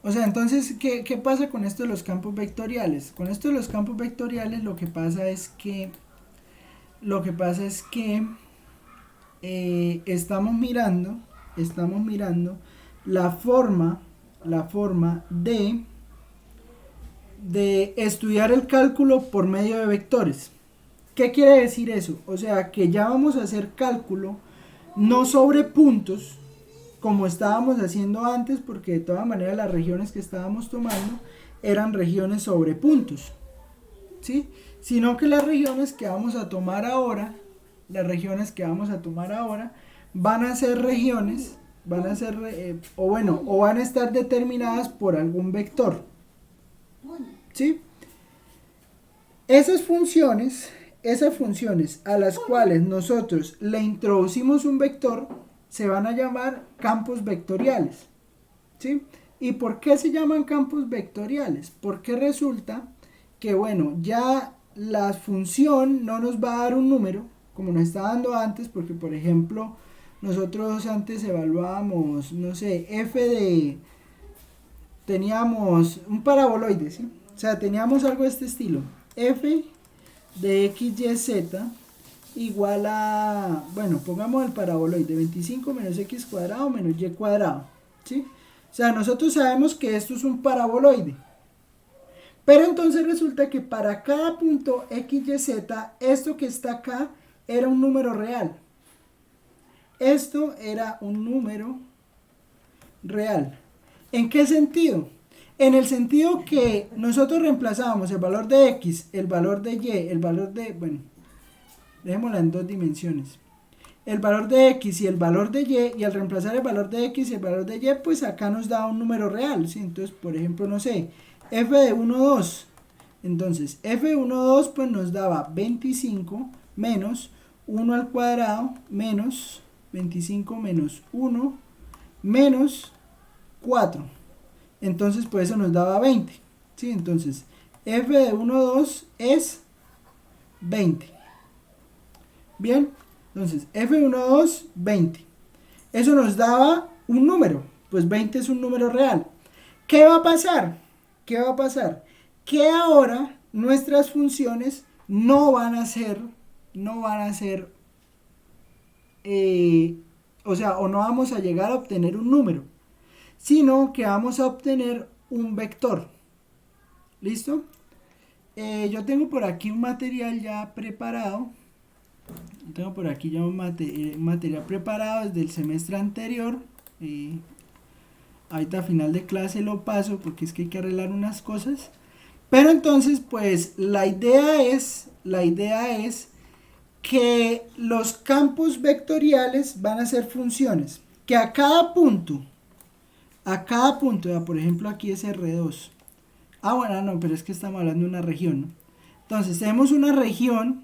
O sea, entonces, ¿qué pasa con esto de los campos vectoriales? Con esto de los campos vectoriales lo que pasa es que estamos mirando la forma, la forma de estudiar el cálculo por medio de vectores. ¿Qué quiere decir eso? O sea, que ya vamos a hacer cálculo no sobre puntos, como estábamos haciendo antes, porque de todas maneras las regiones que estábamos tomando eran regiones sobre puntos, ¿sí? Sino que las regiones que vamos a tomar ahora, van a ser regiones, o van a estar determinadas por algún vector, ¿sí? Esas funciones, esas funciones a las cuales nosotros le introducimos un vector, se van a llamar campos vectoriales, ¿sí? ¿Y por qué se llaman campos vectoriales? Porque resulta que, bueno, ya la función no nos va a dar un número, como nos estaba dando antes, porque, por ejemplo, nosotros antes evaluábamos, no sé, teníamos un paraboloide, ¿sí? O sea, teníamos algo de este estilo, f de x, y, z igual a, bueno, pongamos el paraboloide, 25 menos x cuadrado menos y cuadrado, ¿sí? O sea, nosotros sabemos que esto es un paraboloide. Pero entonces resulta que para cada punto x, y, z, esto que está acá era un número real. Esto era un número real. ¿En qué sentido? En el sentido que nosotros reemplazábamos el valor de x, el valor de y, el valor de, bueno, dejémosla en dos dimensiones. El valor de x y el valor de y al reemplazar el valor de x y el valor de y, pues acá nos da un número real, ¿sí? Entonces, por ejemplo, no sé, f de 1, 2. Entonces, f de 1, 2, pues nos daba 25 menos 1 al cuadrado menos 25 menos 1 menos 4. Entonces, pues eso nos daba 20, ¿sí? Entonces, f de 1, 2 es 20. Bien, entonces, f1,2, 20. Eso nos daba un número, pues 20 es un número real. ¿Qué va a pasar? ¿Qué va a pasar? Que ahora nuestras funciones no van a ser, o sea, o no vamos a llegar a obtener un número, sino que vamos a obtener un vector. ¿Listo? Yo tengo por aquí un material ya preparado. Tengo por aquí ya un material preparado desde el semestre anterior. Ahorita a final de clase lo paso porque es que hay que arreglar unas cosas. Pero entonces, pues la idea es que los campos vectoriales van a ser funciones que a cada punto, ya, por ejemplo aquí es R2. Bueno, no, pero es que estamos hablando de una región, ¿no? Entonces tenemos una región.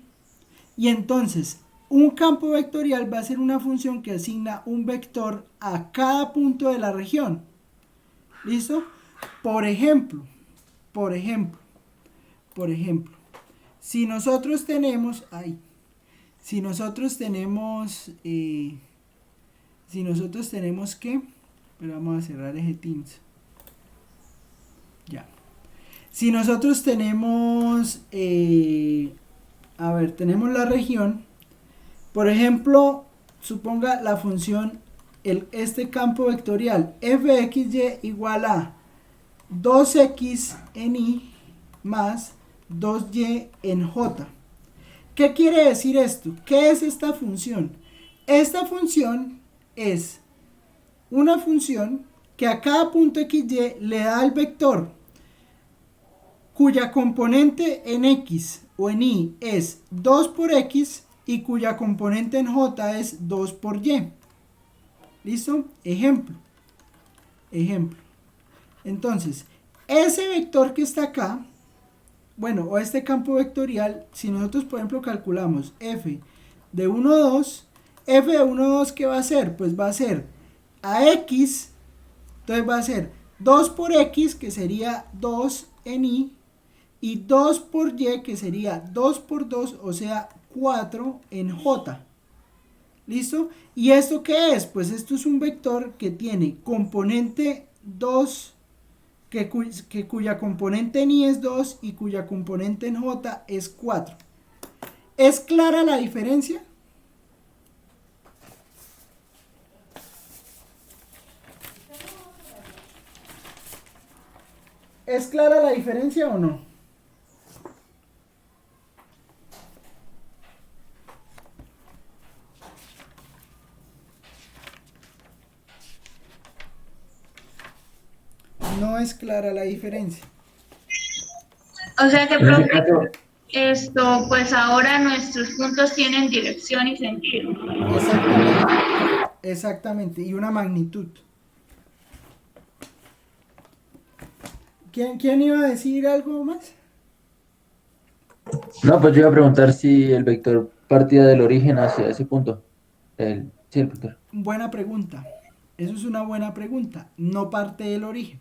Y entonces, un campo vectorial va a ser una función que asigna un vector a cada punto de la región. ¿Listo? Por ejemplo, por ejemplo, por ejemplo, si nosotros tenemos, ¿qué? Pero vamos a cerrar eje Teams. Ya. Si nosotros tenemos, tenemos la región. Por ejemplo, suponga la función, este campo vectorial fxy igual a 2x en y más 2y en j. ¿Qué quiere decir esto? ¿Qué es esta función? Esta función es una función que a cada punto xy le da el vector cuya componente en x o en y es 2 por x y cuya componente en j es 2 por y. ¿Listo? Ejemplo. Entonces, ese vector que está acá, bueno, o este campo vectorial, si nosotros, por ejemplo, calculamos f de 1, 2, f de 1, 2, ¿qué va a ser? Pues va a ser a x, entonces va a ser 2 por x, que sería 2 en y 2 por y, que sería 2 por 2, o sea, 4 en j. ¿Listo? ¿Y esto qué es? Pues esto es un vector que tiene componente 2 que cuya componente en I es 2 y cuya componente en J es 4. ¿Es clara la diferencia? ¿Es clara la diferencia o no? No es clara la diferencia. O sea que, En ese profe, caso, esto, pues ahora nuestros puntos tienen dirección y sentido. Exactamente. Exactamente. Y una magnitud. ¿Quién iba a decir algo más? no, pues yo iba a preguntar si el vector partía del origen hacia ese punto. Sí, el vector. Buena pregunta. Eso es una buena pregunta. No parte del origen.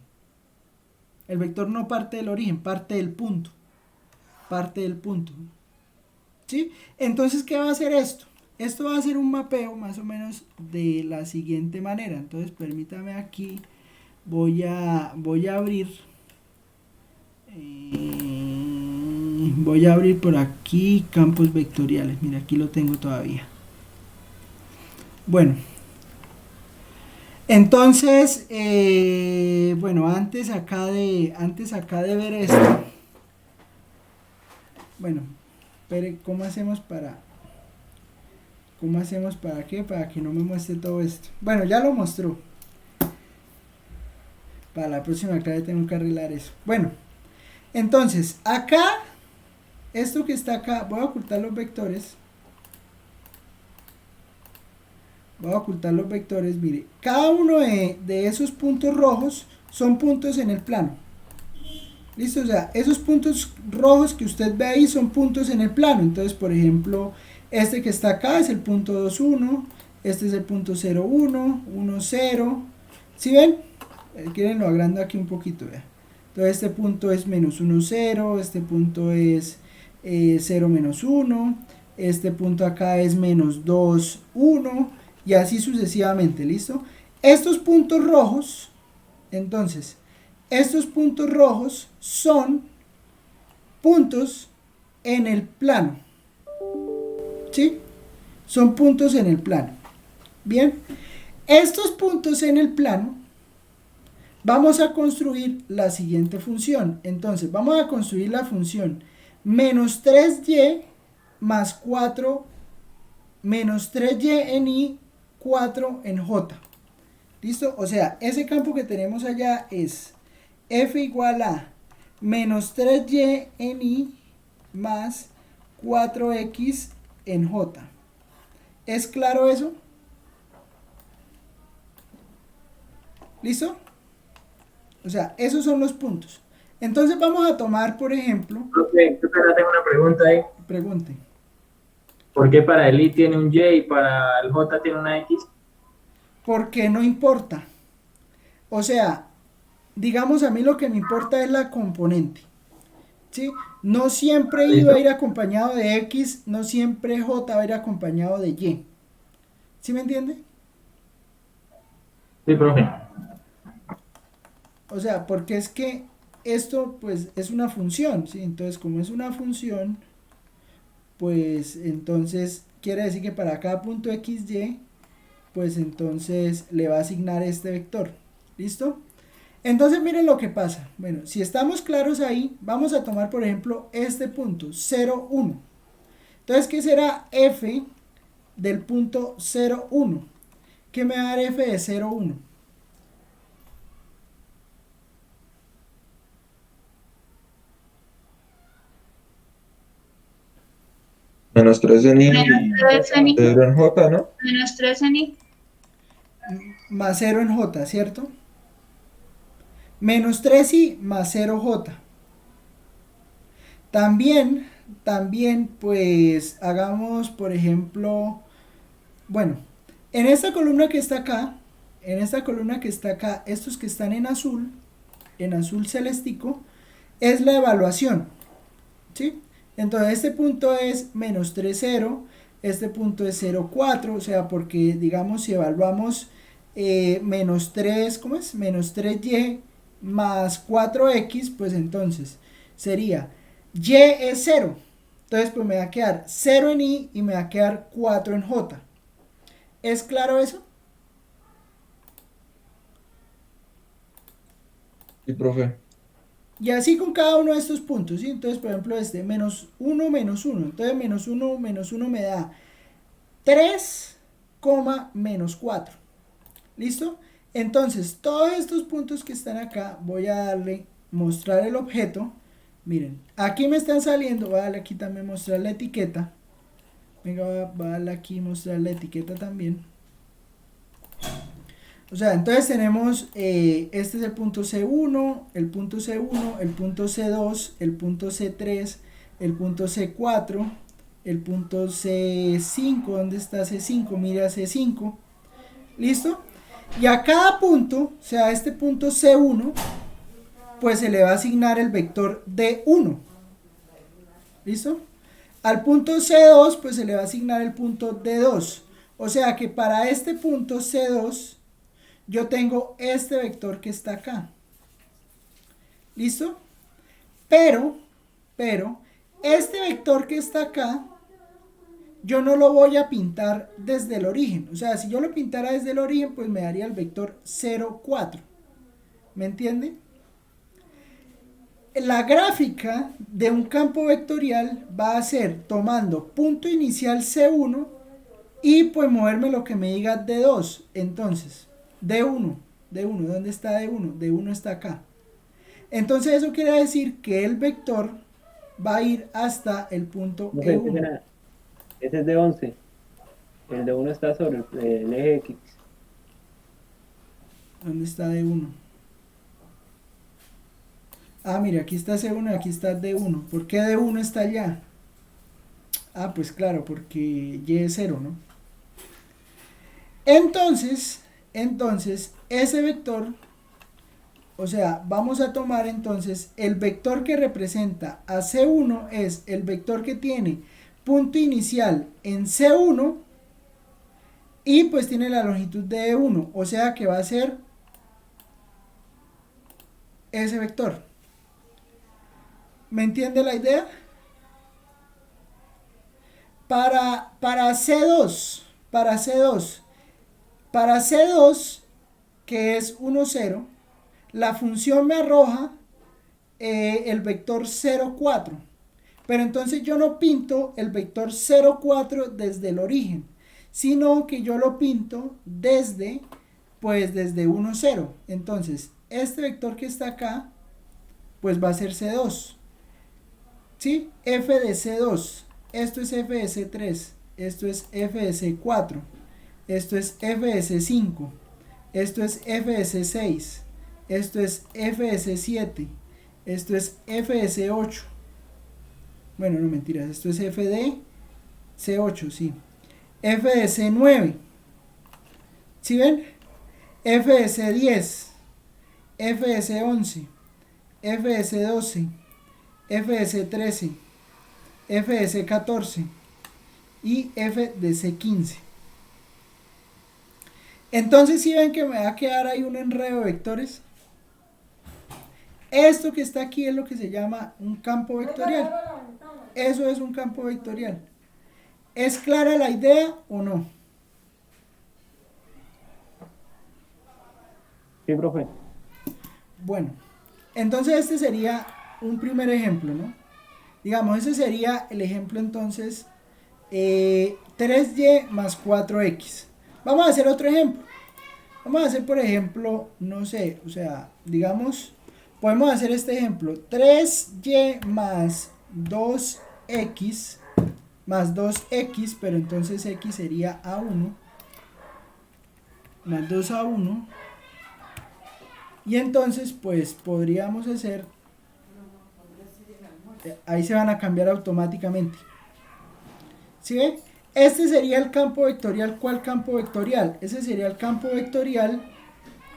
El vector no parte del origen, parte del punto. Parte del punto. ¿Sí? Entonces, ¿qué va a hacer esto? Esto va a ser un mapeo más o menos de la siguiente manera. Entonces, permítame aquí. Voy a abrir. Voy a abrir por aquí campos vectoriales. Mira, aquí lo tengo todavía. Bueno. Entonces, bueno, antes acá de ver esto. Bueno, pero ¿cómo hacemos para qué? Para que no me muestre todo esto. Bueno, ya lo mostró. Para la próxima clase tengo que arreglar eso. Bueno, entonces, acá, esto que está acá, voy a ocultar los vectores. Mire, cada uno de esos puntos rojos son puntos en el plano. ¿Listo? O sea, esos puntos rojos que usted ve ahí son puntos en el plano. Entonces, por ejemplo, este que está acá es el punto 2, 1. Este es el punto 0, 1, 1, 0. ¿Sí ven? Quieren lo agrando aquí un poquito, vea. Entonces, este punto es menos 1, 0. Este punto es 0, menos 1. Este punto acá es menos 2, 1. Y así sucesivamente, ¿listo? Estos puntos rojos, entonces, estos puntos rojos son puntos en el plano. ¿Sí? Son puntos en el plano. Bien. Estos puntos en el plano, vamos a construir la siguiente función. Entonces, vamos a construir la función menos 3y más 4, menos 3y en i, 4 en j. ¿Listo? O sea, ese campo que tenemos allá es f igual a menos 3y en i más 4x en j. ¿Es claro eso? ¿Listo? O sea, esos son los puntos. Entonces vamos a tomar, por ejemplo, Profe, yo acá tengo una pregunta ahí. pregunte, ¿Por qué para el I tiene un Y y para el J tiene una X? ¿por qué no importa? O sea, digamos, a mí lo que me importa es la componente. ¿Sí? No siempre I va ¿Listo? a ir acompañado de X, no siempre J va a ir acompañado de Y. ¿Sí me entiende? Sí, profe. O sea, porque es que esto pues es una función, ¿sí? Entonces, como es una función, pues entonces quiere decir que para cada punto XY, pues entonces le va a asignar este vector. ¿Listo? Entonces miren lo que pasa. Bueno, si estamos claros ahí, vamos a tomar por ejemplo este punto, 0, 1. Entonces, ¿qué será f del punto 0, 1? ¿Qué me va a dar f de 0, 1? Menos 3 en I Menos y 3 en I, 0 en J, ¿no? menos 3 en I. Más 0 en j, ¿cierto? Menos 3i más 0j. También, pues, hagamos, por ejemplo, bueno, en esta columna que está acá, estos que están en azul celestico, es la evaluación, ¿sí? Entonces, este punto es menos 3, 0, este punto es 0, 4, o sea, porque, digamos, si evaluamos menos 3, ¿cómo es? Menos 3y más 4x, pues entonces sería y es 0. Entonces pues me va a quedar 0 en y me va a quedar 4 en j. ¿Es claro eso? Sí, profe. Y así con cada uno de estos puntos, ¿sí? Entonces, por ejemplo, este menos 1, menos 1. Entonces, menos 1 me da 3, menos 4. ¿Listo? Entonces, todos estos puntos que están acá, voy a darle mostrar el objeto. Miren, aquí me están saliendo, voy a darle aquí también mostrar la etiqueta. Venga, voy a darle aquí mostrar la etiqueta también. O sea, entonces tenemos, este es el punto C1, el punto C1, el punto C2, el punto C3, el punto C4, el punto C5, ¿dónde está C5? Mira C5, ¿listo? Y a cada punto, o sea, a este punto C1, pues se le va a asignar el vector D1, ¿listo? Al punto C2, pues se le va a asignar el punto D2, o sea que para este punto C2, yo tengo este vector que está acá. ¿Listo? Pero, este vector que está acá, yo no lo voy a pintar desde el origen. O sea, si yo lo pintara desde el origen, pues me daría el vector 0, 4. ¿Me entienden? La gráfica de un campo vectorial va a ser tomando punto inicial C1 y pues moverme lo que me diga D2. Entonces, D1, ¿dónde está D1? D1 está acá. Entonces eso quiere decir que el vector va a ir hasta el punto No sé, E1. ese es de 11. El de 1 está sobre el eje X. ¿Dónde está D1? Ah, mira, aquí está C1 y aquí está D1. ¿Por qué D1 está allá? Ah, pues claro, porque Y es 0, ¿no? Entonces, ese vector, o sea, vamos a tomar entonces el vector que representa a C1 es el vector que tiene punto inicial en C1 y pues tiene la longitud de E1, o sea que va a ser ese vector. ¿Me entiende la idea? Para C2, que es 1, 0, la función me arroja el vector 0, 4. Pero entonces yo no pinto el vector 0, 4 desde el origen, sino que yo lo pinto desde 1, 0. Entonces, este vector que está acá, pues va a ser C2. ¿Sí? F de C2. Esto es F de C3. Esto es F de C4. Esto es F de C5. Esto es F de C6. Esto es F de C7. Esto es F de C8. Bueno, no mentiras. Esto es F de C8, sí. F de C9. ¿Sí ven? F de C10. F de C11. F de C12. F de C13. F de C14. Y F de C15. Entonces, si ven que me va a quedar ahí un enredo de vectores. Esto que está aquí es lo que se llama un campo vectorial. Eso es un campo vectorial. ¿Es clara la idea o no? Sí, profe. Bueno, entonces este sería un primer ejemplo, ¿no? Digamos, ese sería el ejemplo entonces 3y más 4x. Vamos a hacer otro ejemplo. Vamos a hacer, por ejemplo, no sé, o sea, digamos, podemos hacer este ejemplo. 3y más 2x más 2x, pero entonces x sería a1 más 2a1. Y entonces, pues, podríamos hacer... Ahí se van a cambiar automáticamente. ¿Sí ven? Este sería el campo vectorial. ¿Cuál campo vectorial? Ese sería el campo vectorial.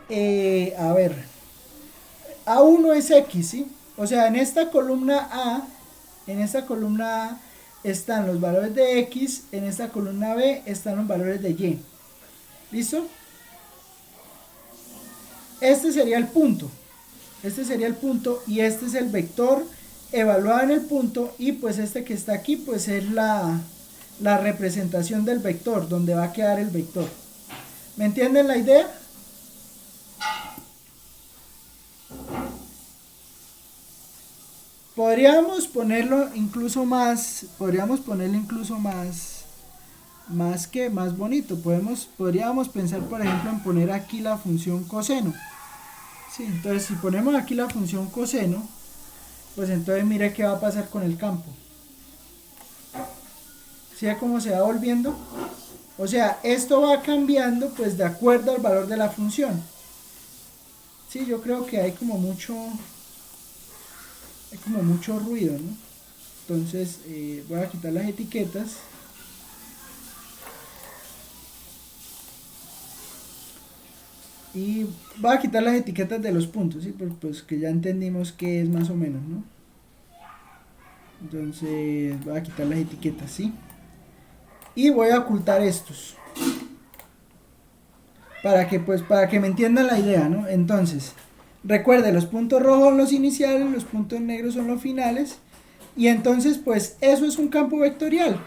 A ver. A1 es X, ¿sí? O sea, en esta columna A están los valores de X. En esta columna B están los valores de Y. ¿Listo? Este sería el punto. Este sería el punto y este es el vector evaluado en el punto, y pues este que está aquí pues es la representación del vector, donde va a quedar el vector. ¿Me entienden la idea? Podríamos ponerlo incluso más, más bonito. Podríamos pensar, por ejemplo, en poner aquí la función coseno. Sí, entonces si ponemos aquí la función coseno, pues entonces mire qué va a pasar con el campo. ¿Sí ve cómo se va volviendo? O sea, esto va cambiando pues de acuerdo al valor de la función. Sí, yo creo que hay como mucho ruido, ¿no? Entonces voy a quitar las etiquetas. Y voy a quitar las etiquetas de los puntos, ¿sí? Pues que ya entendimos qué es más o menos, ¿no? Entonces voy a quitar las etiquetas, ¿sí? Y voy a ocultar estos. Para que me entiendan la idea, ¿no? Entonces, recuerde, los puntos rojos son los iniciales, los puntos negros son los finales. Y entonces, pues, eso es un campo vectorial.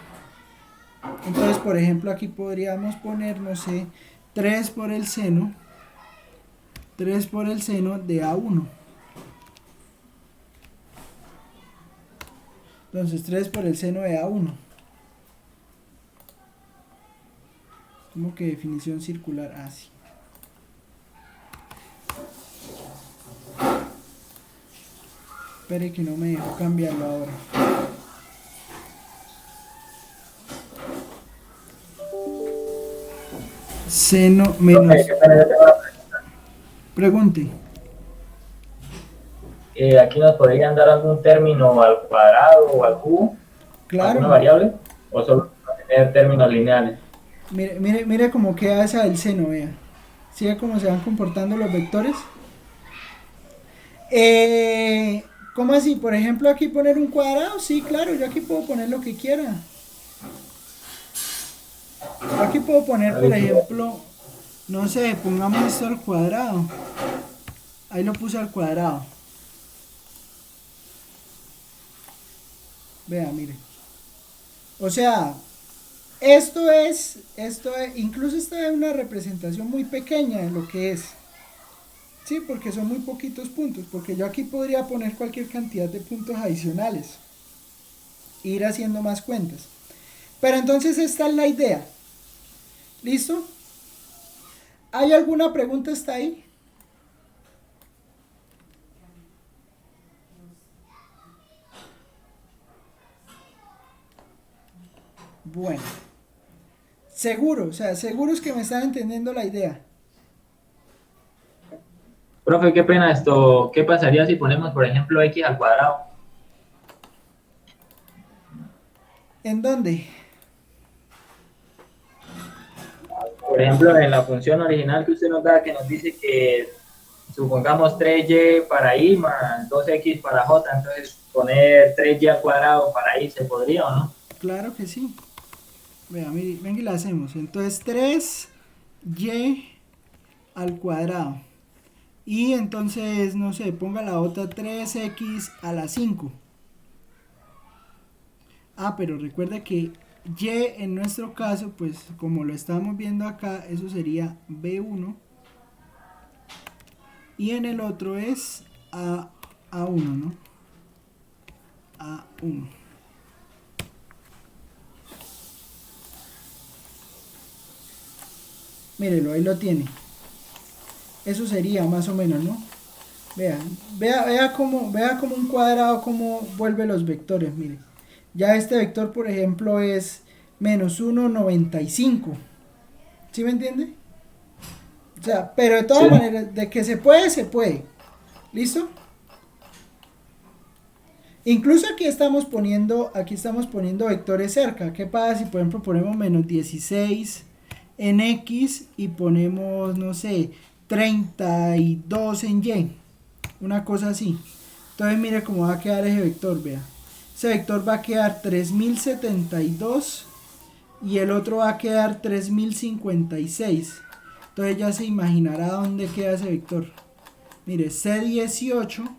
Entonces, por ejemplo, aquí podríamos poner, no sé, 3 por el seno de A1. Entonces, 3 por el seno de A1. Como que definición circular así. Espere que no me dejo cambiarlo ahora. Seno menos. Pregunte. Aquí nos podrían dar algún término al cuadrado o al cubo, Claro. alguna variable, o solo tener términos lineales. Mire cómo queda esa del seno, vea. ¿Sigue cómo se van comportando los vectores? ¿Cómo así? Por ejemplo, aquí poner un cuadrado. Sí, claro, yo aquí puedo poner lo que quiera. Aquí puedo poner, por ejemplo, no sé, pongamos esto al cuadrado. Ahí lo puse al cuadrado. Vea, mire. O sea, incluso esta es una representación muy pequeña de lo que es. Sí, porque son muy poquitos puntos, porque yo aquí podría poner cualquier cantidad de puntos adicionales, ir haciendo más cuentas. Pero entonces esta es la idea. ¿Listo? ¿Hay alguna pregunta hasta ahí? Bueno. Seguro, o sea, seguros que me están entendiendo la idea. Profe, qué pena esto. ¿Qué pasaría si ponemos, por ejemplo, x al cuadrado? ¿En dónde? Por ejemplo, en la función original que usted nos da, que nos dice que supongamos 3y para y más 2x para j, entonces poner 3y al cuadrado para y, ¿se podría o no? Claro que sí. Vea, mire, venga y la hacemos. Entonces 3y al cuadrado. Y entonces, no sé, ponga la otra 3x a la 5. Ah, pero recuerda que y en nuestro caso, pues como lo estamos viendo acá, eso sería b1. Y en el otro es a1, ¿no? A1. Mírelo, ahí lo tiene. Eso sería más o menos, ¿no? Vea cómo un cuadrado cómo vuelve los vectores, mire. Ya este vector, por ejemplo, es menos 1,95. ¿Sí me entiende? O sea, pero de todas maneras, de que se puede, se puede. ¿Listo? Incluso aquí estamos poniendo vectores cerca. ¿Qué pasa si, por ejemplo, ponemos menos 16 en X y ponemos, no sé, 32 en Y? Una cosa así. Entonces mire cómo va a quedar ese vector, vea. Ese vector va a quedar 3072 y el otro va a quedar 3056. Entonces ya se imaginará dónde queda ese vector. Mire, C18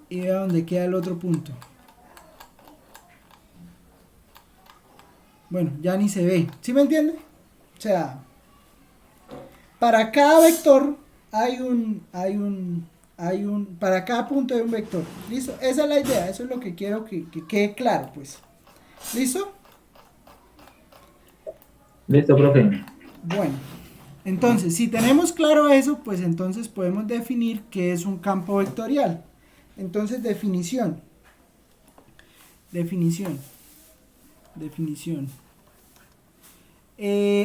y vea dónde queda el otro punto. Bueno, ya ni se ve. ¿Sí me entiende? O sea, para cada vector para cada punto hay un vector. ¿Listo? Esa es la idea, eso es lo que quiero que quede claro, pues. ¿Listo? Listo, profe. Bueno, entonces, si tenemos claro eso, pues entonces podemos definir qué es un campo vectorial. Entonces, definición.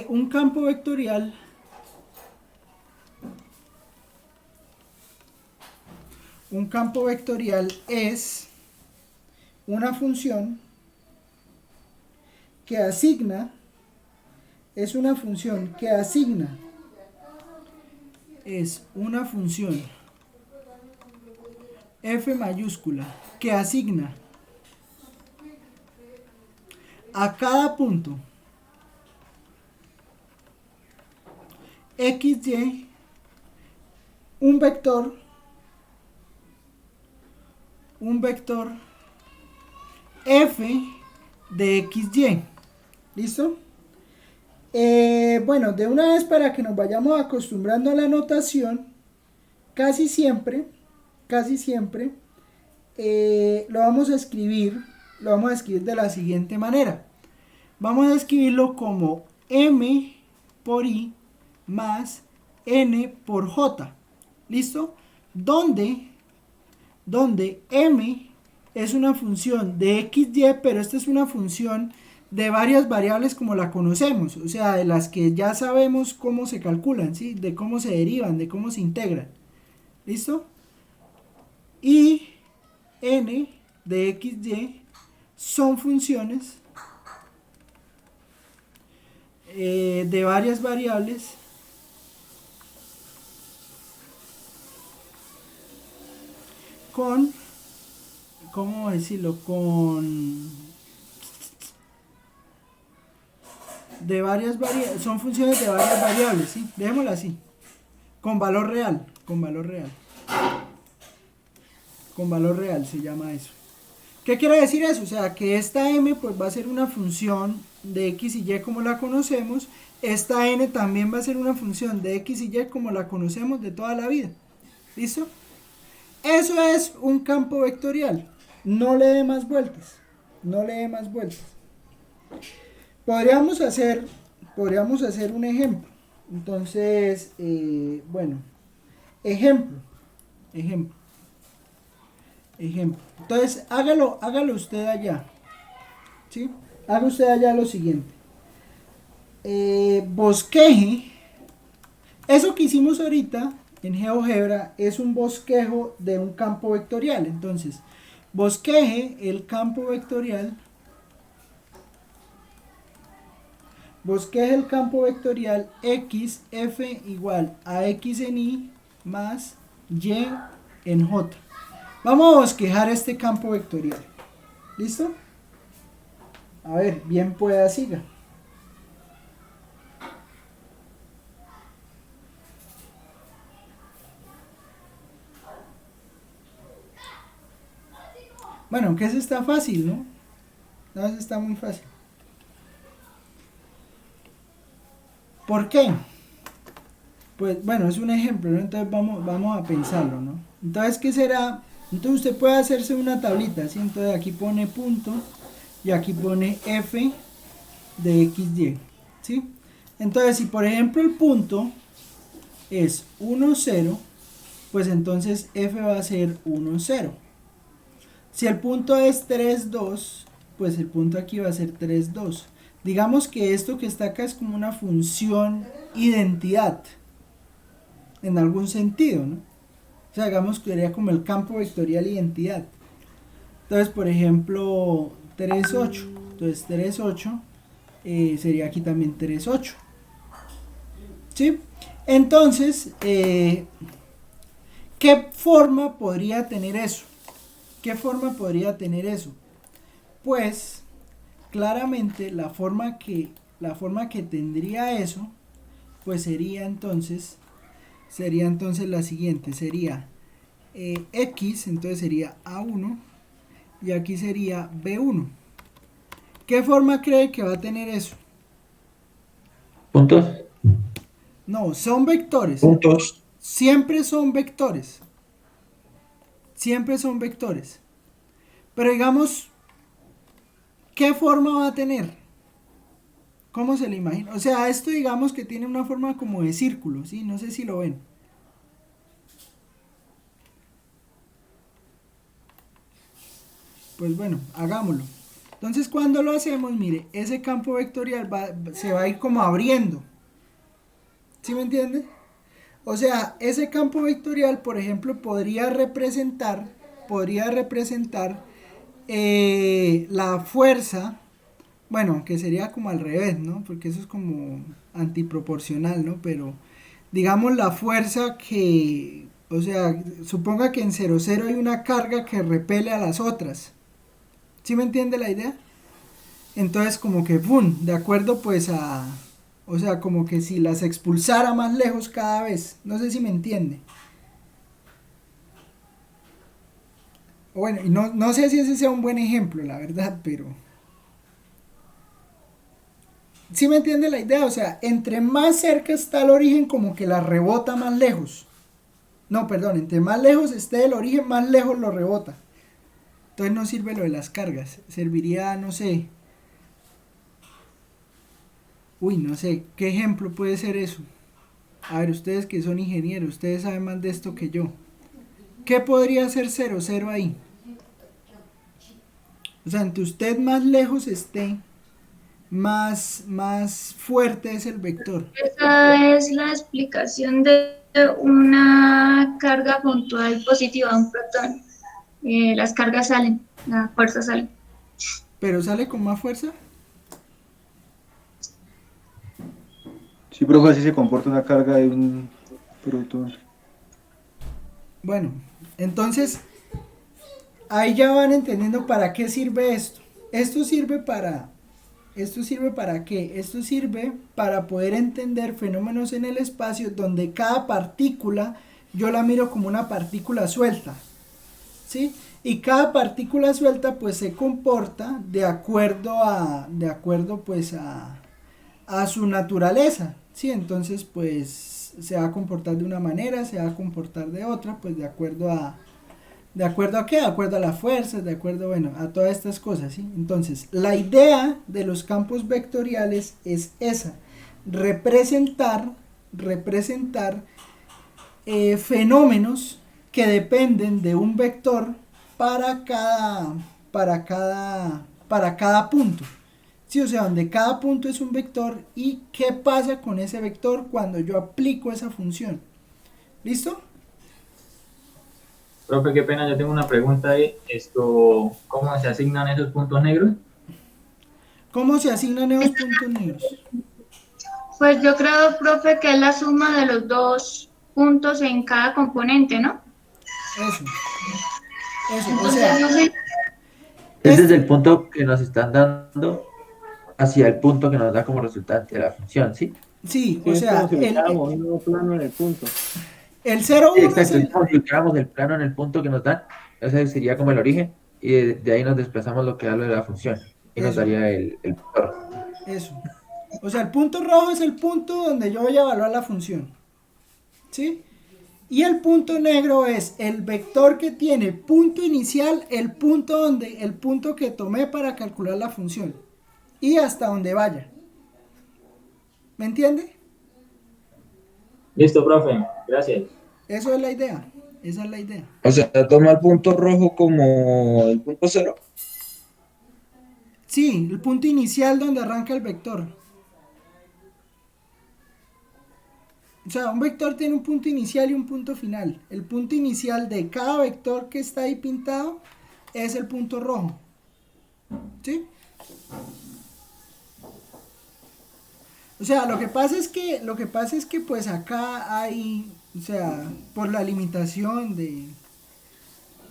Un campo vectorial es una función que asigna es una función f mayúscula que asigna a cada punto xy un vector f de xy. ¿Listo? Bueno, de una vez para que nos vayamos acostumbrando a la notación, casi siempre lo vamos a escribir de la siguiente manera. Vamos a escribirlo como m por i más n por j. ¿Listo? Donde m es una función de xy, pero esta es una función de varias variables como la conocemos, o sea, de las que ya sabemos cómo se calculan, ¿sí? De cómo se derivan, de cómo se integran. ¿Listo? Y n de xy son funciones de varias variables con, ¿cómo decirlo? Son funciones de varias variables, ¿sí? Dejémoslo así. Con valor real se llama eso. ¿Qué quiere decir eso? O sea, que esta m pues va a ser una función de x y y como la conocemos. Esta n también va a ser una función de x y y como la conocemos de toda la vida. ¿Listo? Eso es un campo vectorial. No le dé más vueltas. Podríamos hacer un ejemplo. Entonces, bueno, ejemplo. Entonces, hágalo usted allá. ¿Sí? Haga usted allá lo siguiente. Bosqueje. Eso que hicimos ahorita en GeoGebra es un bosquejo de un campo vectorial. Entonces, bosqueje el campo vectorial. Bosqueje el campo vectorial x f igual a x en y más y en j. Vamos a bosquejar este campo vectorial. ¿Listo? A ver, bien pueda, siga. Bueno, aunque eso está fácil, ¿no? No, eso está muy fácil. ¿Por qué? Pues bueno, es un ejemplo, ¿no? Entonces vamos a pensarlo, ¿no? Entonces, ¿qué será? Entonces usted puede hacerse una tablita, ¿sí? Entonces aquí pone punto y aquí pone f de xy, ¿sí? Entonces, si por ejemplo el punto es 1, 0, pues entonces f va a ser 1, 0. Si el punto es 3, 2, pues el punto aquí va a ser 3, 2. Digamos que esto que está acá es como una función identidad, en algún sentido, ¿no? O sea, digamos que sería como el campo vectorial identidad. Entonces, por ejemplo, 3, 8. Entonces, 3, 8 sería aquí también 3, 8. ¿Sí? Entonces, ¿qué forma podría tener eso? Pues, claramente la forma que tendría eso, pues sería entonces sería entonces la siguiente, sería X, entonces sería A1 y aquí sería B1. ¿Qué forma cree que va a tener eso? ¿Puntos? No, son vectores. Puntos. Siempre son vectores. Siempre son vectores. Pero digamos, ¿qué forma va a tener? ¿Cómo se le imagina? O sea, esto digamos que tiene una forma como de círculo, ¿sí? No sé si lo ven. Pues bueno, hagámoslo. Entonces, cuando lo hacemos, mire, ese campo vectorial se va a ir como abriendo. ¿Sí me entiende? O sea, ese campo vectorial, por ejemplo, podría representar la fuerza, bueno, que sería como al revés, ¿no? Porque eso es como antiproporcional, ¿no? Pero digamos la fuerza que, o sea, suponga que en 0, 0 hay una carga que repele a las otras. ¿Sí me entiende la idea? Entonces como que, ¡pum!, de acuerdo pues a, o sea, como que si las expulsara más lejos cada vez. No sé si me entiende. Bueno, y no sé si ese sea un buen ejemplo, la verdad, pero... ¿Sí me entiende la idea? O sea, entre más cerca está el origen, como que la rebota más lejos. No, perdón, entre más lejos esté el origen, más lejos lo rebota. Entonces no sirve lo de las cargas. Serviría, no sé... Uy, no sé, ¿qué ejemplo puede ser eso? A ver, ustedes que son ingenieros, ustedes saben más de esto que yo. ¿Qué podría ser 0, 0 ahí? O sea, entre usted más lejos esté, más fuerte es el vector. Esa es la explicación de una carga puntual positiva de un protón. Las cargas salen, la fuerza sale. ¿Pero sale con más fuerza? Sí, profe, así se comporta una carga de un protón. Bueno, entonces ahí ya van entendiendo para qué sirve esto. Esto sirve para qué? Esto sirve para poder entender fenómenos en el espacio donde cada partícula yo la miro como una partícula suelta, ¿sí? Y cada partícula suelta pues se comporta de acuerdo pues a su naturaleza, ¿sí? Entonces pues se va a comportar de una manera, se va a comportar de otra, pues ¿de acuerdo a qué? De acuerdo a las fuerzas, de acuerdo, bueno, a todas estas cosas, ¿sí? Entonces, la idea de los campos vectoriales es esa, representar fenómenos que dependen de un vector para cada punto. Sí, o sea, donde cada punto es un vector y qué pasa con ese vector cuando yo aplico esa función. ¿Listo? Profe, qué pena, yo tengo una pregunta ahí. ¿Cómo se asignan esos puntos negros? ¿Cómo se asignan esos puntos negros? Pues yo creo, profe, que es la suma de los dos puntos en cada componente, ¿no? Eso, o Entonces, sea, no sé, Es desde el punto que nos están dando hacia el punto que nos da como resultante la función, ¿sí? sí, Sí, o es como sea, si ubicáramos un nuevo plano en el punto. el 0, Sí, 1 es exacto. Es el, como si ubicáramos el plano en el punto que nos dan, ese sería como el origen, y de ahí nos desplazamos lo que da lo de la función, y nos eso, daría el vector. eso. O sea, el punto rojo es el punto donde yo voy a evaluar la función, ¿sí? Y el punto negro es el vector que tiene punto inicial, el punto que tomé para calcular la función, y hasta donde vaya. ¿Me entiende? Listo, profe, gracias. Eso es la idea, esa es la idea. O sea, toma el punto rojo como el punto cero. Sí, el punto inicial donde arranca el vector. O sea, un vector tiene un punto inicial y un punto final. El punto inicial de cada vector que está ahí pintado es el punto rojo. ¿Sí? O sea, lo que pasa es que pues acá hay, o sea, por la limitación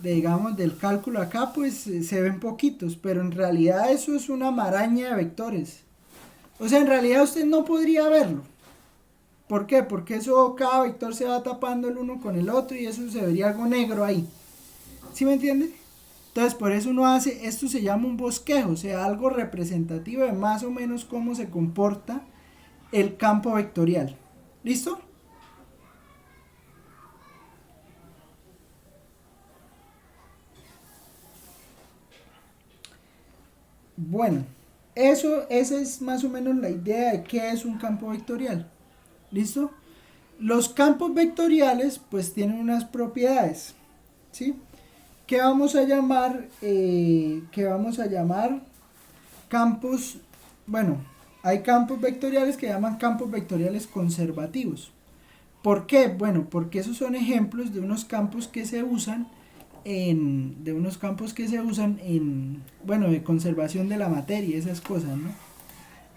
digamos, del cálculo acá, pues se ven poquitos, pero en realidad eso es una maraña de vectores. O sea, en realidad usted no podría verlo, ¿Por qué? Porque eso, cada vector se va tapando el uno con el otro y eso se vería algo negro ahí. ¿Sí me entiende? Entonces por eso uno hace, esto se llama un bosquejo, o sea, algo representativo de más o menos cómo se comporta el campo vectorial. ¿Listo? Bueno, esa es más o menos la idea de qué es un campo vectorial. ¿Listo? Los campos vectoriales pues tienen unas propiedades, ¿sí? Que vamos a llamar campos, bueno, hay campos vectoriales que llaman campos vectoriales conservativos. ¿Por qué? Bueno, porque esos son ejemplos de unos campos que se usan bueno, de conservación de la materia, esas cosas, ¿no?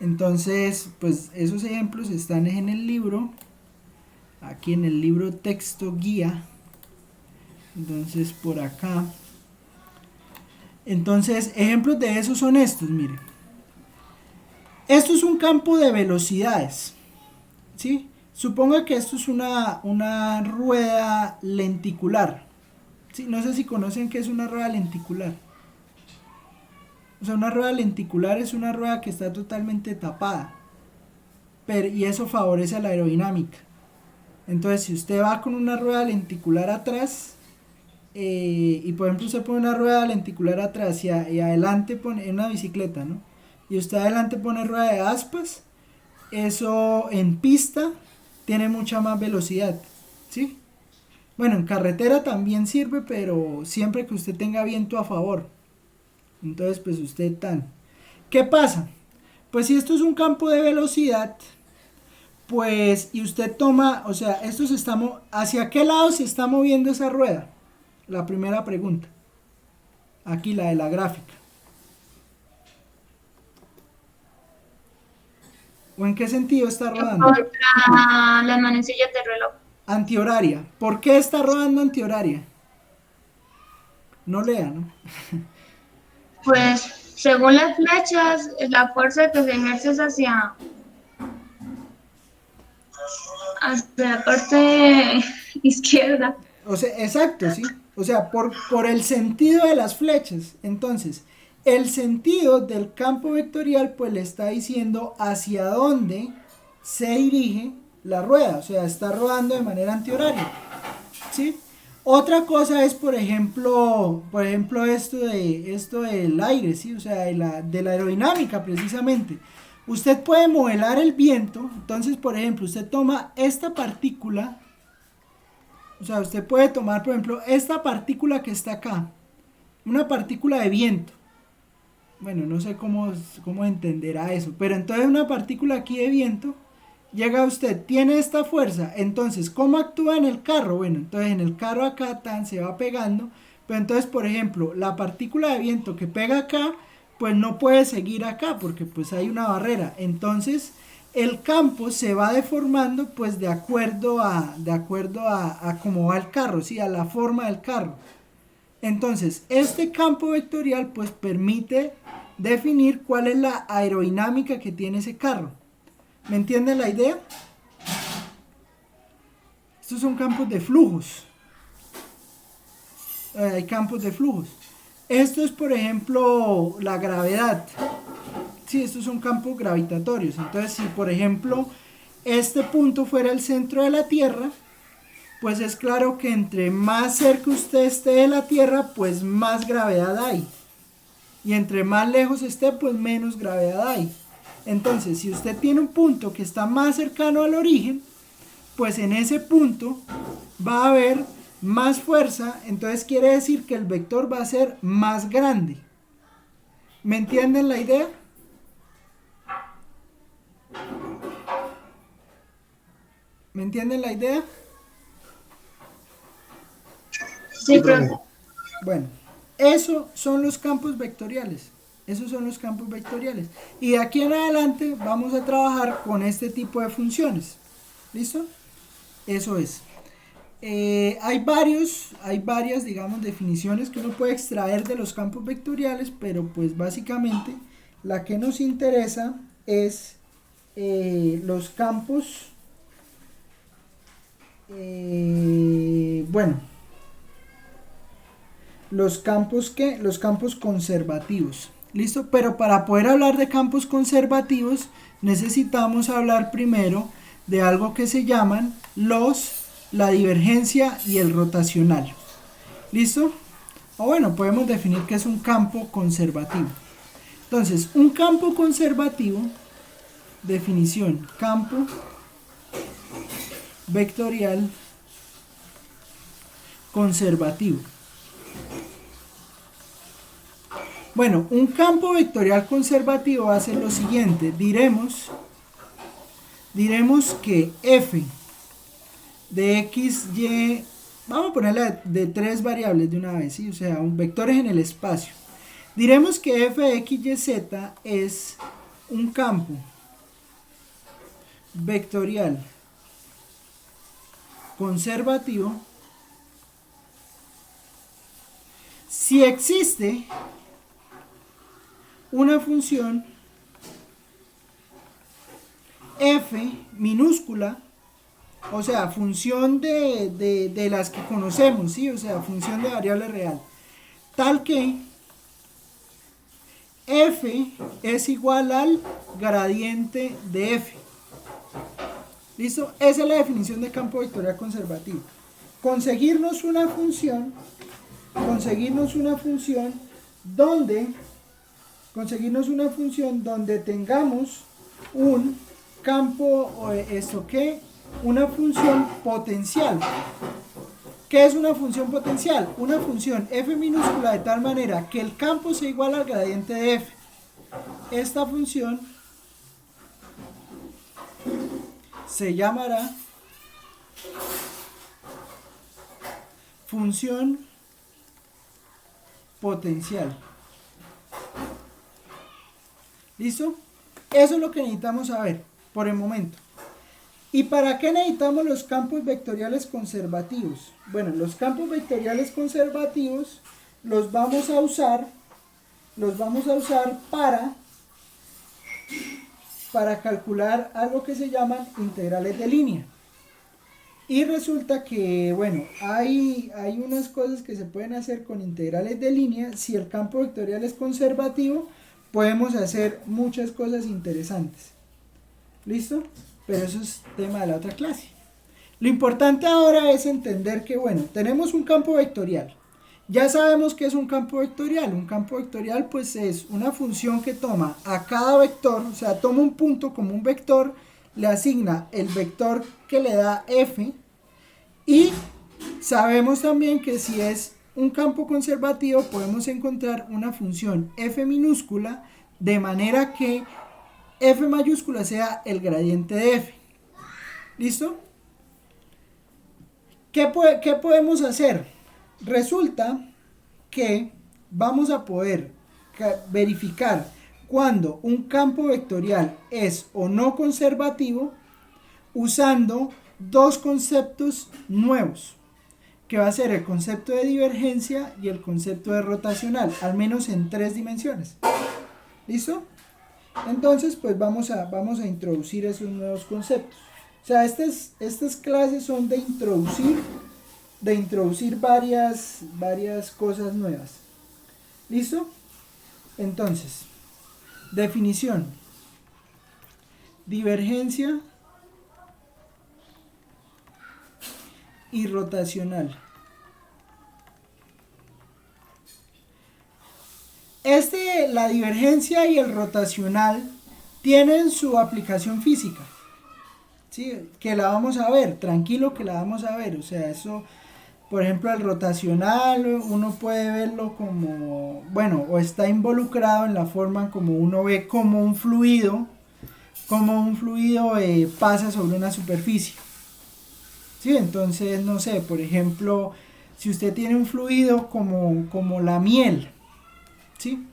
Entonces, pues esos ejemplos están en el libro, aquí en el libro texto guía. Entonces, por acá. Entonces, ejemplos de esos son estos, miren. Esto es un campo de velocidades, ¿sí? Suponga que esto es una rueda lenticular. Sí, no sé si conocen qué es una rueda lenticular. O sea, una rueda lenticular es una rueda que está totalmente tapada. Y eso favorece a la aerodinámica. Entonces, si usted va con una rueda lenticular atrás, y por ejemplo usted pone una rueda lenticular atrás y adelante pone, en una bicicleta, ¿no? Y usted adelante pone rueda de aspas, eso en pista tiene mucha más velocidad, ¿sí? Bueno, en carretera también sirve, pero siempre que usted tenga viento a favor. Entonces, pues usted ¿Qué pasa? Pues si esto es un campo de velocidad, pues, y usted toma, o sea, ¿hacia qué lado se está moviendo esa rueda? La primera pregunta. Aquí la de la gráfica. ¿O en qué sentido está rodando? Contra las manecillas del reloj. Antihoraria. ¿Por qué está rodando antihoraria? No lea, ¿no? Pues según las flechas, la fuerza que se ejerce es hacia la parte izquierda. O sea, exacto, ¿sí? O sea, por el sentido de las flechas. Entonces, el sentido del campo vectorial pues le está diciendo hacia dónde se dirige la rueda. O sea, está rodando de manera antihoraria, ¿sí? Otra cosa es, por ejemplo esto del aire, ¿sí? O sea, de la aerodinámica precisamente. Usted puede modelar el viento. Entonces, por ejemplo, usted toma esta partícula. O sea, usted puede tomar, por ejemplo, esta partícula que está acá. Una partícula de viento. Bueno, no sé cómo entenderá eso. Pero entonces una partícula aquí de viento. Llega usted, tiene esta fuerza. Entonces, ¿cómo actúa en el carro? Bueno, entonces en el carro acá se va pegando. Pero entonces, por ejemplo, la partícula de viento que pega acá, pues no puede seguir acá porque pues hay una barrera. Entonces el campo se va deformando pues de acuerdo a cómo va el carro, ¿sí? A la forma del carro. Entonces este campo vectorial pues permite definir cuál es la aerodinámica que tiene ese carro. ¿Me entienden la idea? Estos son campos de flujos. Hay campos de flujos. Esto es, por ejemplo, la gravedad. Sí, estos son campos gravitatorios. Entonces, si por ejemplo este punto fuera el centro de la Tierra, pues es claro que entre más cerca usted esté de la Tierra, pues más gravedad hay. Y entre más lejos esté, pues menos gravedad hay. Entonces, si usted tiene un punto que está más cercano al origen, pues en ese punto va a haber más fuerza, entonces quiere decir que el vector va a ser más grande. ¿Me entienden la idea? ¿Me entienden la idea? Sí, pero Bueno, esos son los campos vectoriales. Esos son los campos vectoriales. Y de aquí en adelante vamos a trabajar con este tipo de funciones. ¿Listo? Eso es. Hay varias, digamos, definiciones que uno puede extraer de los campos vectoriales, pero pues básicamente la que nos interesa es los campos bueno, los campos que, los campos conservativos. ¿Listo? Pero para poder hablar de campos conservativos necesitamos hablar primero de algo que se llaman la divergencia y el rotacional. ¿Listo? O bueno, podemos definir que es un campo conservativo. Entonces, un campo conservativo, definición, campo vectorial conservativo. Bueno, un campo vectorial conservativo hace lo siguiente, diremos que f de x, y, vamos a ponerle de tres variables de una vez, ¿sí? O sea, un vectores en el espacio. Diremos que f de x, y, z es un campo vectorial conservativo si existe una función f minúscula, o sea, función de las que conocemos, ¿sí? O sea, función de variable real, tal que f es igual al gradiente de f. ¿Listo? Esa es la definición de campo vectorial conservativo. Conseguirnos una función donde tengamos un campo, una función potencial. ¿Qué es una función potencial? Una función f minúscula de tal manera que el campo sea igual al gradiente de f. Esta función se llamará función potencial. ¿Listo? Eso es lo que necesitamos saber por el momento. ¿Y para qué necesitamos los campos vectoriales conservativos? Bueno, los campos vectoriales conservativos los vamos a usar para calcular algo que se llaman integrales de línea. Y resulta que, bueno, hay unas cosas que se pueden hacer con integrales de línea. Si el campo vectorial es conservativo, podemos hacer muchas cosas interesantes. ¿Listo? Pero eso es tema de la otra clase. Lo importante ahora es entender que, bueno, tenemos un campo vectorial. Ya sabemos que es un campo vectorial. Un campo vectorial pues es una función que toma a cada vector, o sea, toma un punto como un vector, le asigna el vector que le da f, y sabemos también que si es un campo conservativo podemos encontrar una función f minúscula de manera que f mayúscula sea el gradiente de f. ¿Listo? ¿Qué podemos hacer? Resulta que vamos a poder verificar cuando un campo vectorial es o no conservativo usando dos conceptos nuevos, que va a ser el concepto de divergencia y el concepto de rotacional, al menos en 3 dimensiones. ¿Listo? Entonces, pues vamos a introducir esos nuevos conceptos. O sea, estas clases son de introducir varias cosas nuevas. ¿Listo? Entonces, definición. Divergencia y rotacional. La divergencia y el rotacional tienen su aplicación física, ¿sí? Que la vamos a ver, tranquilo que la vamos a ver. O sea, eso, por ejemplo, el rotacional uno puede verlo como, bueno, o está involucrado en la forma como uno ve como un fluido pasa sobre una superficie. ¿Sí? Entonces, no sé, por ejemplo, si usted tiene un fluido como la miel, ¿sí?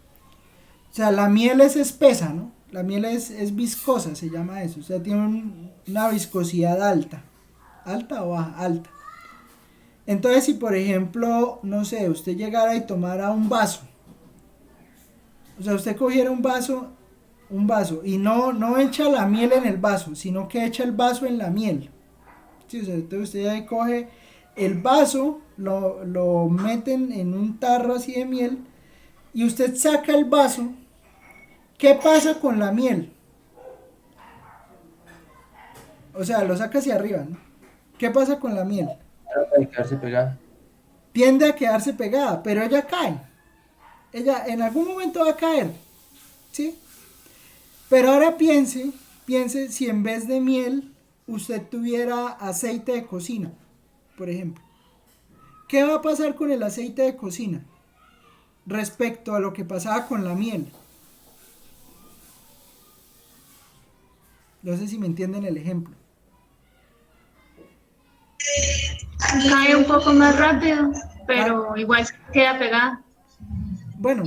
O sea, la miel es espesa, ¿no? La miel es viscosa, se llama eso. O sea, tiene una viscosidad alta. ¿Alta o baja? Alta. Entonces, si por ejemplo, no sé, usted llegara y tomara un vaso. O sea, usted cogiera un vaso y no echa la miel en el vaso, sino que echa el vaso en la miel. Sí, o sea, entonces usted ahí coge el vaso, lo meten en un tarro así de miel y usted saca el vaso. ¿Qué pasa con la miel? O sea, lo saca hacia arriba, ¿no? ¿Qué pasa con la miel? Trata de quedarse pegada. Tiende a quedarse pegada, pero ella cae. Ella en algún momento va a caer, ¿sí? Pero ahora piense si en vez de miel usted tuviera aceite de cocina, por ejemplo. ¿Qué va a pasar con el aceite de cocina respecto a lo que pasaba con la miel? No sé si me entienden el ejemplo. Cae un poco más rápido, pero igual queda pegada. Bueno,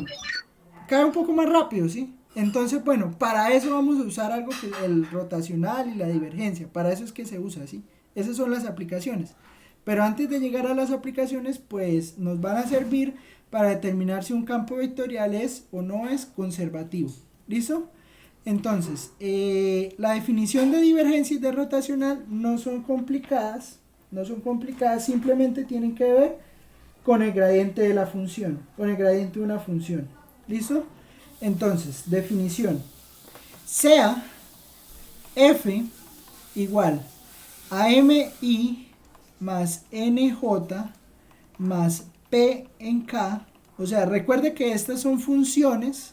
cae un poco más rápido, ¿sí? Entonces, bueno, para eso vamos a usar algo que el rotacional y la divergencia. Para eso es que se usa, ¿sí? Esas son las aplicaciones. Pero antes de llegar a las aplicaciones, pues nos van a servir para determinar si un campo vectorial es o no es conservativo. ¿Listo? Entonces, la definición de divergencia y de rotacional no son complicadas, simplemente tienen que ver con el gradiente de la función, con el gradiente de una función. ¿Listo? Entonces, definición. Sea f igual a mi más nj más p en k. O sea, recuerde que estas son funciones.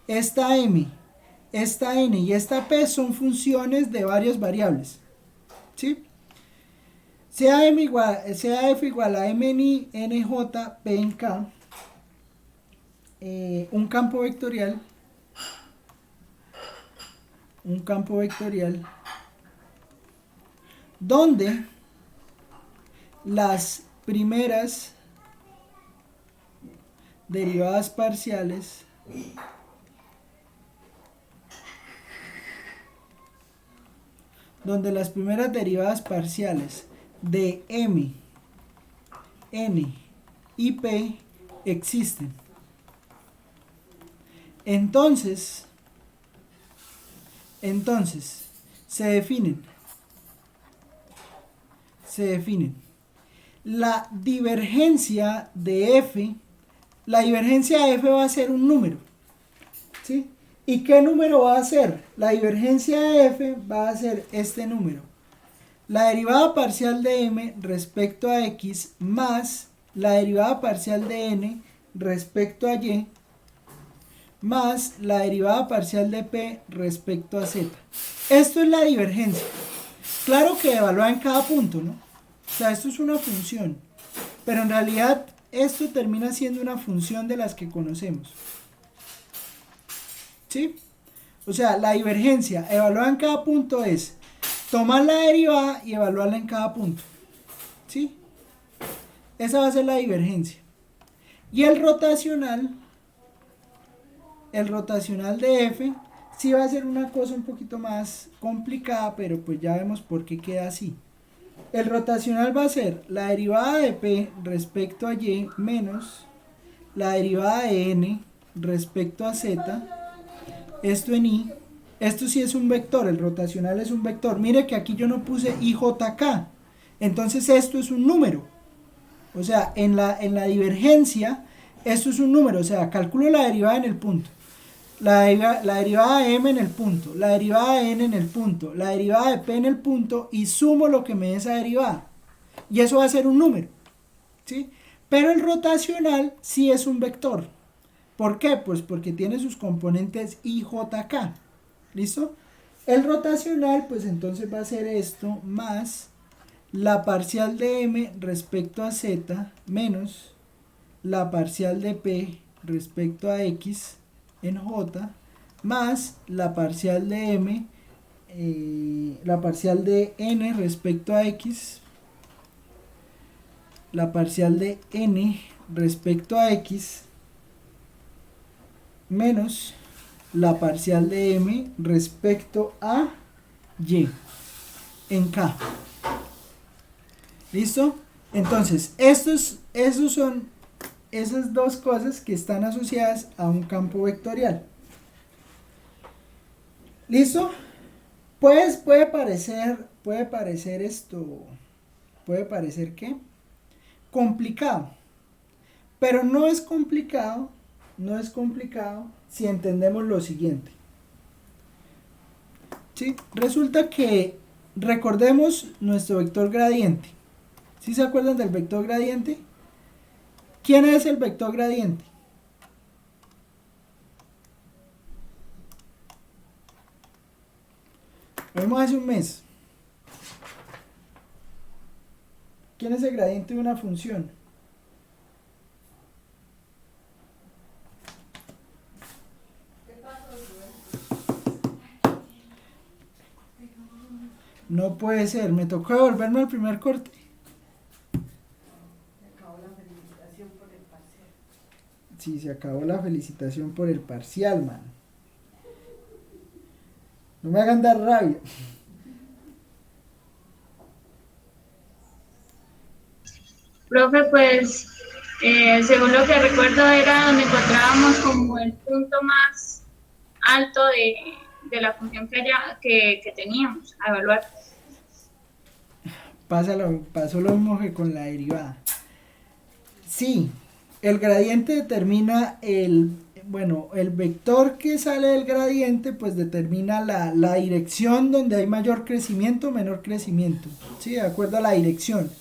Esta m, esta n y esta p son funciones de varias variables. ¿Sí? Sea f igual a mni nj p en k. Un campo vectorial donde las primeras derivadas parciales de m, n y p existen. Entonces se definen la divergencia de f. La divergencia de f va a ser un número, ¿sí? ¿Y qué número va a ser? La divergencia de f va a ser este número. La derivada parcial de m respecto a x más la derivada parcial de n respecto a y más la derivada parcial de p respecto a z. Esto es la divergencia. Claro que evalúa en cada punto, ¿no? O sea, esto es una función, pero en realidad esto termina siendo una función de las que conocemos. ¿Sí? O sea, la divergencia evaluada en cada punto es tomar la derivada y evaluarla en cada punto. ¿Sí? Esa va a ser la divergencia. Y el rotacional de f sí va a ser una cosa un poquito más complicada, pero pues ya vemos por qué queda así. El rotacional va a ser la derivada de p respecto a y menos la derivada de n respecto a z. Esto en i. Esto sí es un vector, el rotacional es un vector. Mire que aquí yo no puse ijk. Entonces esto es un número. O sea, en la divergencia, esto es un número. O sea, calculo la derivada en el punto. La derivada de m en el punto, la derivada de n en el punto, la derivada de p en el punto y sumo lo que me dé esa derivada. Y eso va a ser un número, ¿sí? Pero el rotacional sí es un vector. ¿Por qué? Pues porque tiene sus componentes i, j, k. ¿Listo? El rotacional, pues entonces va a ser esto más la parcial de m respecto a z menos la parcial de p respecto a x en j más la parcial de m, la parcial de n respecto a x, la parcial de n respecto a x menos la parcial de m respecto a y en k. ¿Listo? Entonces, esos son esas dos cosas que están asociadas a un campo vectorial. ¿Listo? Pues puede parecer esto Puede parecer que complicado, pero no es complicado, si entendemos lo siguiente. ¿Sí? Resulta que recordemos nuestro vector gradiente. ¿Sí se acuerdan del vector gradiente? ¿Quién es el vector gradiente? Lo vimos hace un mes. ¿Quién es el gradiente de una función? No puede ser, me tocó devolverme al primer corte. Sí, se acabó la felicitación por el parcial, man. No me hagan dar rabia. Profe, pues según lo que recuerdo era donde encontrábamos como el punto más alto de la función que teníamos a evaluar. Pasó lo mismo que con la derivada. Sí, el gradiente determina el vector que sale del gradiente, pues determina la dirección donde hay mayor crecimiento o menor crecimiento. Sí, de acuerdo a la dirección.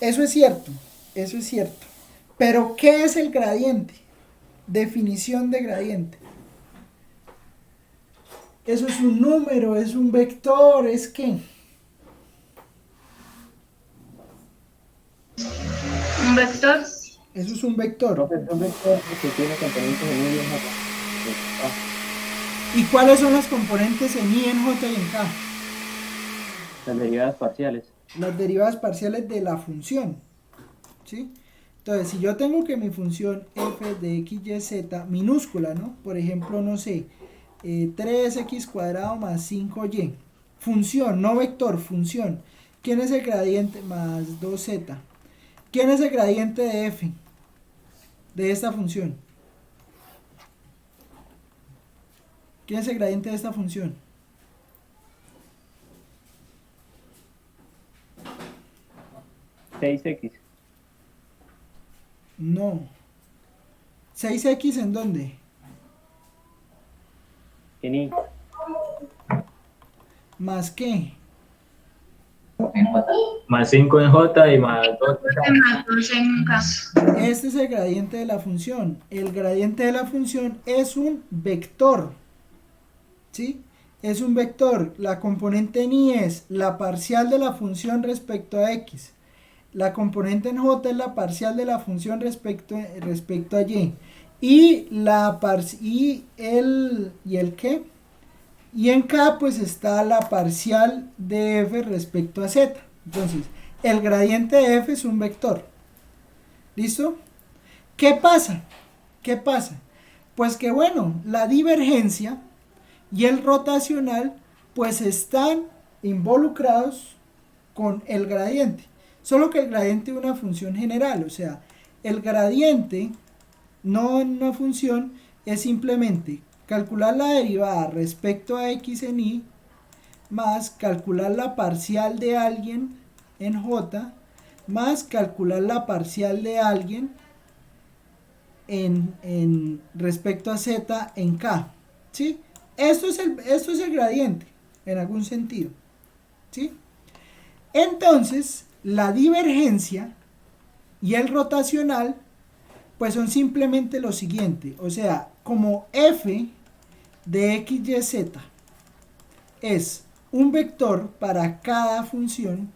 Eso es cierto. Pero, ¿qué es el gradiente? Definición de gradiente. Eso es un número, es un vector, ¿es qué? ¿Un vector? Eso es un vector. Profe, es un vector que tiene componentes en Y y en J. ¿Y cuáles son las componentes en I, en J y en K? Las derivadas parciales. Las derivadas parciales de la función. ¿Sí? Entonces, si yo tengo que mi función f de x, y, z, minúscula, ¿no? Por ejemplo, no sé, 3x cuadrado más 5y. Función, no vector, función. ¿Quién es el gradiente? Más 2z. ¿Quién es el gradiente de f? De esta función. ¿Quién es el gradiente de esta función? ¿6x? No. ¿6x en dónde? En Y. ¿Más qué? Más 5 en J y más 2 en K. Más 2 en K. Este es el gradiente de la función. El gradiente de la función es un vector. ¿Sí? Es un vector. La componente en Y es la parcial de la función respecto a x. La componente en J es la parcial de la función respecto a y. Y el ¿qué? Y en K pues está la parcial de f respecto a z. Entonces, el gradiente de f es un vector. ¿Listo? ¿Qué pasa? Pues que bueno, la divergencia y el rotacional pues están involucrados con el gradiente. Solo que el gradiente es una función general, o sea, el gradiente no en una función es simplemente calcular la derivada respecto a x en y más calcular la parcial de alguien en j más calcular la parcial de alguien en respecto a z en k. ¿Sí? Esto es el gradiente en algún sentido. ¿Sí? Entonces, la divergencia y el rotacional pues son simplemente lo siguiente, o sea, como f de x, y, z es un vector para cada función,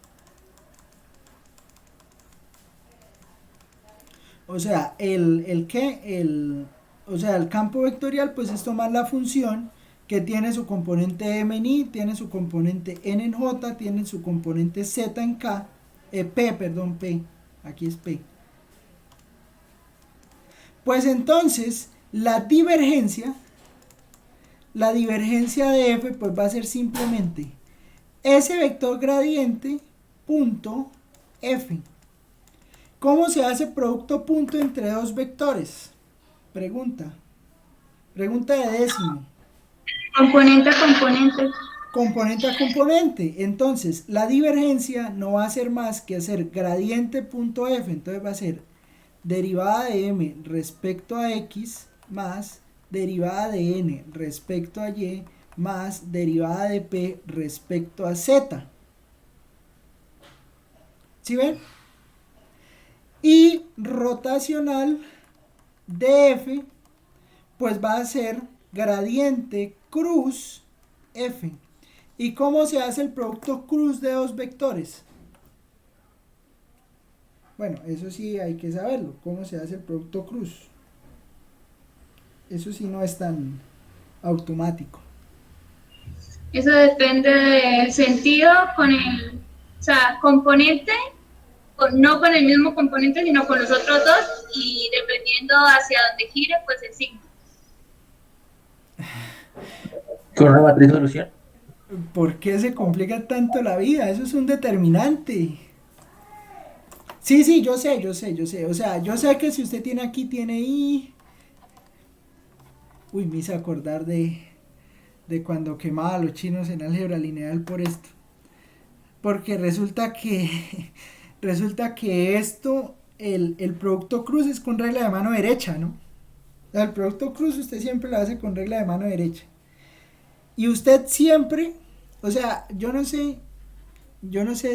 o sea, el campo vectorial pues es tomar la función que tiene su componente m en y, tiene su componente n en j, tiene su componente z en k, p, aquí es p. Pues entonces, la divergencia de f pues va a ser simplemente ese vector gradiente punto f. ¿Cómo se hace producto punto entre dos vectores? Pregunta de décimo. Componente a componente. componente a componente. Entonces, la divergencia no va a ser más que hacer gradiente.f. Entonces va a ser derivada de m respecto a x más derivada de n respecto a y más derivada de p respecto a z. ¿Sí ven? Y rotacional de f, pues va a ser gradiente cruz f. ¿Y cómo se hace el producto cruz de dos vectores? Bueno, eso sí hay que saberlo, cómo se hace el producto cruz. Eso sí no es tan automático. Eso depende del sentido con el, o sea, componente, no con el mismo componente, sino con los otros dos, y dependiendo hacia dónde gire, pues el signo. Con una matriz de solución. ¿Por qué se complica tanto la vida? Eso es un determinante. Sí, yo sé. O sea, yo sé que si usted tiene aquí, tiene I. Uy, me hice acordar de cuando quemaba a los chinos en álgebra lineal por esto. Porque resulta que esto, el producto cruz es con regla de mano derecha, ¿no? O sea, el producto cruz usted siempre lo hace con regla de mano derecha. Y usted siempre, o sea, yo no sé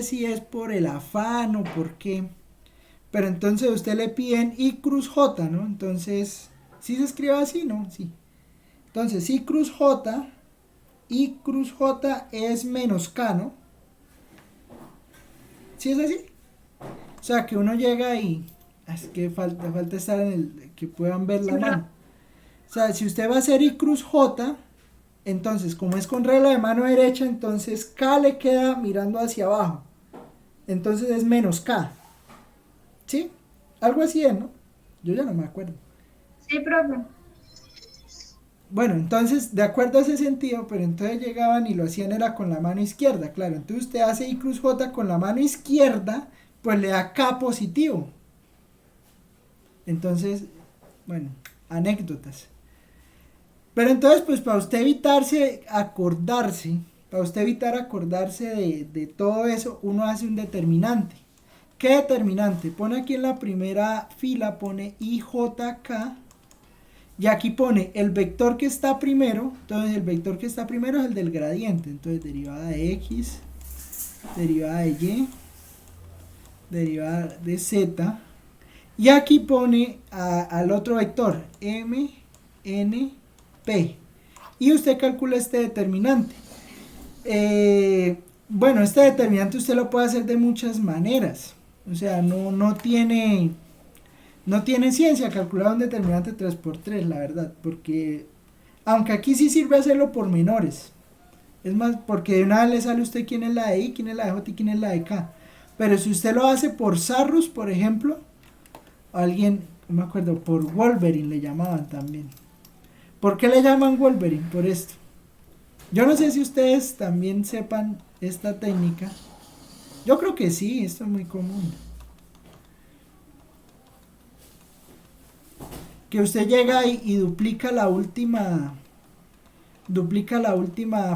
si es por el afán o por qué, pero entonces a usted le piden I cruz J, ¿no? Entonces, ¿sí se escribe así? ¿No? Sí. Entonces, I cruz J es menos K, ¿no? ¿Sí es así? O sea, que uno llega y... Es que falta estar en el... que puedan ver la mano. O sea, si usted va a hacer I cruz J, entonces, como es con regla de mano derecha, entonces K le queda mirando hacia abajo. Entonces es menos K. ¿Sí? Algo así es, ¿no? Yo ya no me acuerdo. Sí, profe. Bueno, entonces, de acuerdo a ese sentido, pero entonces llegaban y lo hacían era con la mano izquierda, claro. Entonces usted hace I cruz J con la mano izquierda, pues le da K positivo. Entonces, bueno, anécdotas. Pero entonces, pues para usted evitar acordarse de todo eso, uno hace un determinante. ¿Qué determinante? Pone aquí en la primera fila, pone IJK, y aquí pone el vector que está primero. Entonces el vector que está primero es el del gradiente. Entonces derivada de X, derivada de Y, derivada de Z. Y aquí pone al otro vector, M, N, P. Y usted calcula este determinante. Bueno, este determinante usted lo puede hacer de muchas maneras. O sea, no tiene ciencia calcular un determinante 3×3, la verdad. Porque, aunque aquí sí sirve hacerlo por menores. Es más, porque de una vez le sale a usted quién es la de I, quién es la de J y quién es la de K. Pero si usted lo hace por Sarrus, por ejemplo, alguien, no me acuerdo, por Wolverine le llamaban también. ¿Por qué le llaman Wolverine? Por esto. Yo no sé si ustedes también sepan esta técnica. Yo creo que sí, esto es muy común. Que usted llega y duplica la última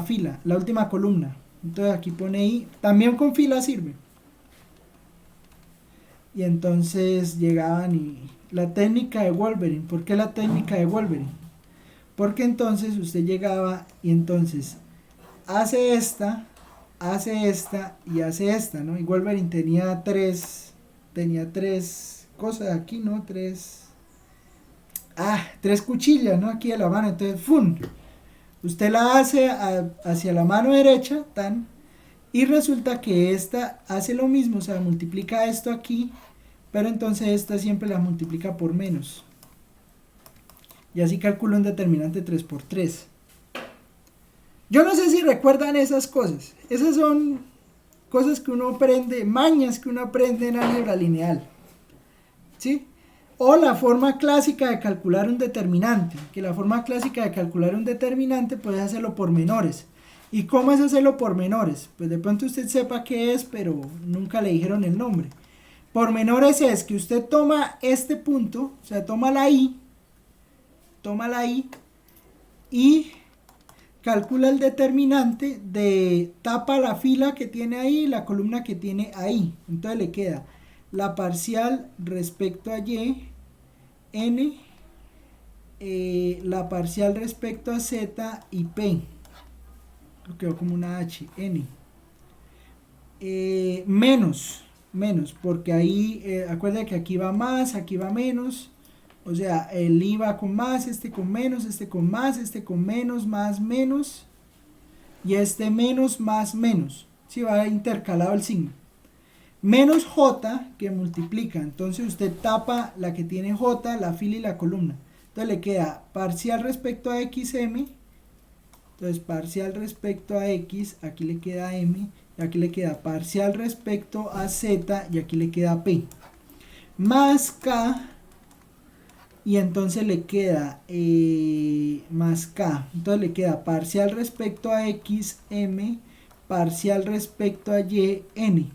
fila, la última columna. Entonces aquí pone I, también con fila sirve. Y entonces llegaban y la técnica de Wolverine. ¿Por qué la técnica de Wolverine? Porque entonces usted llegaba y entonces hace esta y hace esta, ¿no? Y Wolverine tenía tres cosas aquí, ¿no? Tres cuchillas, ¿no? Aquí de la mano. Entonces, ¡fum! Usted la hace hacia la mano derecha, tan, y resulta que esta hace lo mismo, o sea, multiplica esto aquí, pero entonces esta siempre la multiplica por menos. Y así calculo un determinante 3×3. Yo no sé si recuerdan esas cosas. Esas son cosas que uno aprende, mañas que uno aprende en álgebra lineal. ¿Sí? O la forma clásica de calcular un determinante. Que la forma clásica de calcular un determinante puede hacerlo por menores. ¿Y cómo es hacerlo por menores? Pues de pronto usted sepa qué es, pero nunca le dijeron el nombre. Por menores es que usted toma este punto, o sea, toma la I, y calcula el determinante de, tapa la fila que tiene ahí, la columna que tiene ahí. Entonces le queda la parcial respecto a y, n, la parcial respecto a z y p. Lo quedó como una h, n. Menos, porque ahí, acuerda que aquí va más, aquí va menos. O sea, el i va con más, este con menos, este con más, este con menos, más, menos. Y este menos, más, menos. Si va intercalado el signo. Menos j que multiplica. Entonces usted tapa la que tiene j, la fila y la columna. Entonces le queda parcial respecto a xm. Entonces parcial respecto a x, aquí le queda m. Y aquí le queda parcial respecto a z y aquí le queda p. Más k. Y entonces le queda más k. Entonces le queda parcial respecto a x, m, parcial respecto a y, n.